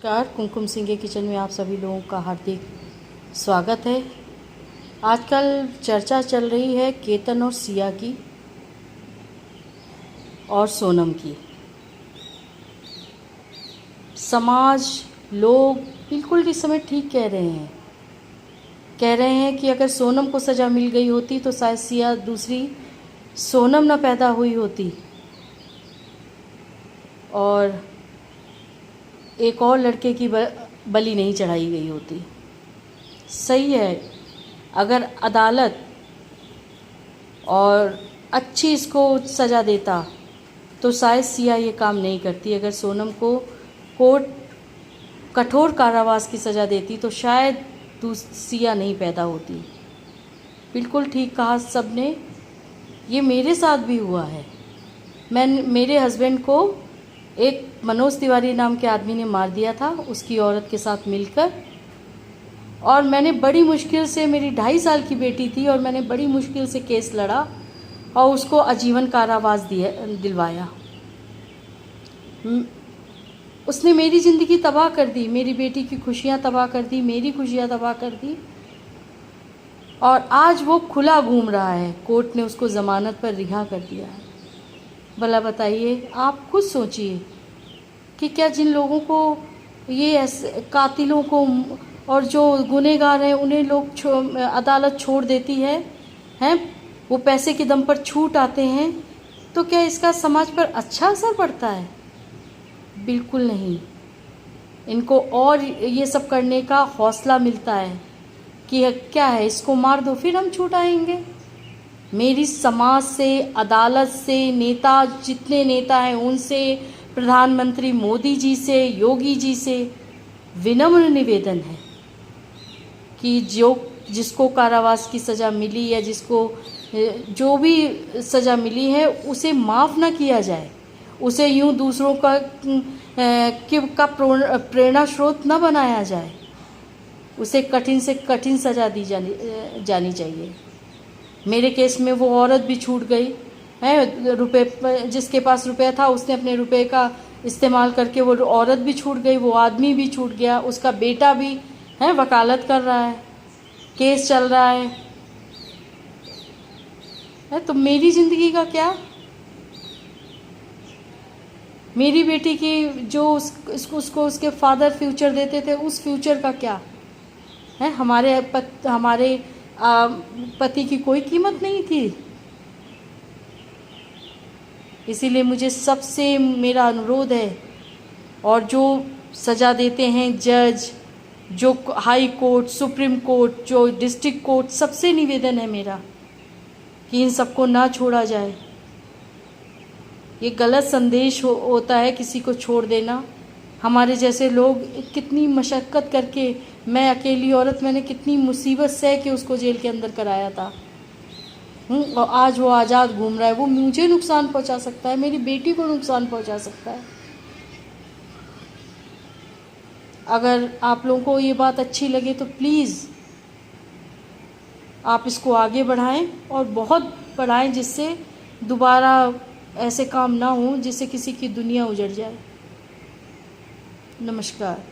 नमस्कार। कुमकुम सिंह के किचन में आप सभी लोगों का हार्दिक स्वागत है। आजकल चर्चा चल रही है केतन और सिया की और सोनम की। समाज, लोग बिल्कुल इस समय ठीक कह रहे हैं कि अगर सोनम को सज़ा मिल गई होती तो शायद सिया दूसरी सोनम न पैदा हुई होती और एक और लड़के की बलि नहीं चढ़ाई गई होती। सही है, अगर अदालत और अच्छी इसको सज़ा देता तो शायद सिया ये काम नहीं करती। अगर सोनम को कोर्ट कठोर कारावास की सज़ा देती तो शायद सिया नहीं पैदा होती। बिल्कुल ठीक कहा सबने। ये मेरे साथ भी हुआ है। मेरे हस्बैंड को एक मनोज तिवारी नाम के आदमी ने मार दिया था उसकी औरत के साथ मिलकर, और मैंने बड़ी मुश्किल से, मेरी 2.5 साल की बेटी थी और मैंने बड़ी मुश्किल से केस लड़ा और उसको आजीवन कारावास दिलवाया। उसने मेरी ज़िंदगी तबाह कर दी, मेरी बेटी की खुशियाँ तबाह कर दी, मेरी खुशियाँ तबाह कर दी, और आज वो खुला घूम रहा है। कोर्ट ने उसको ज़मानत पर रिहा कर दिया है। भला बताइए, आप खुद सोचिए कि क्या जिन लोगों को ये ऐसे कातिलों को और जो गुनहगार हैं उन्हें लोग अदालत छोड़ देती है, वो पैसे के दम पर छूट आते हैं, तो क्या इसका समाज पर अच्छा असर पड़ता है? बिल्कुल नहीं। इनको और ये सब करने का हौसला मिलता है कि क्या है, इसको मार दो फिर हम छूट आएंगे। मेरी समाज से, अदालत से, नेता, जितने नेता हैं उनसे, प्रधानमंत्री मोदी जी से, योगी जी से विनम्र निवेदन है कि जिसको कारावास की सज़ा मिली या जिसको जो भी सज़ा मिली है उसे माफ़ ना किया जाए, उसे यूं दूसरों का प्रेरणा स्रोत न बनाया जाए, उसे कठिन से कठिन सज़ा दी जानी चाहिए। मेरे केस में वो औरत भी छूट गई है, रुपए, जिसके पास रुपया था उसने अपने रुपए का इस्तेमाल करके वो औरत भी छूट गई, वो आदमी भी छूट गया, उसका बेटा भी वकालत कर रहा है, केस चल रहा है। तो मेरी ज़िंदगी का क्या? मेरी बेटी की जो उसको उसके फादर फ्यूचर देते थे, उस फ्यूचर का क्या है? हमारे पति की कोई कीमत नहीं थी। इसीलिए मुझे सबसे मेरा अनुरोध है, और जो सज़ा देते हैं जज, जो हाई कोर्ट, सुप्रीम कोर्ट, जो डिस्ट्रिक्ट कोर्ट, सबसे निवेदन है मेरा कि इन सबको ना छोड़ा जाए। ये गलत संदेश होता है किसी को छोड़ देना। हमारे जैसे लोग कितनी मशक्क़त करके, मैं अकेली औरत, मैंने कितनी मुसीबत सह के उसको जेल के अंदर कराया था, और आज वो आज़ाद घूम रहा है। वो मुझे नुकसान पहुंचा सकता है, मेरी बेटी को नुकसान पहुंचा सकता है। अगर आप लोगों को ये बात अच्छी लगे तो प्लीज़ आप इसको आगे बढ़ाएं, और बहुत बढ़ाएं, जिससे दोबारा ऐसे काम ना हो जिससे किसी की दुनिया उजड़ जाए। नमस्कार।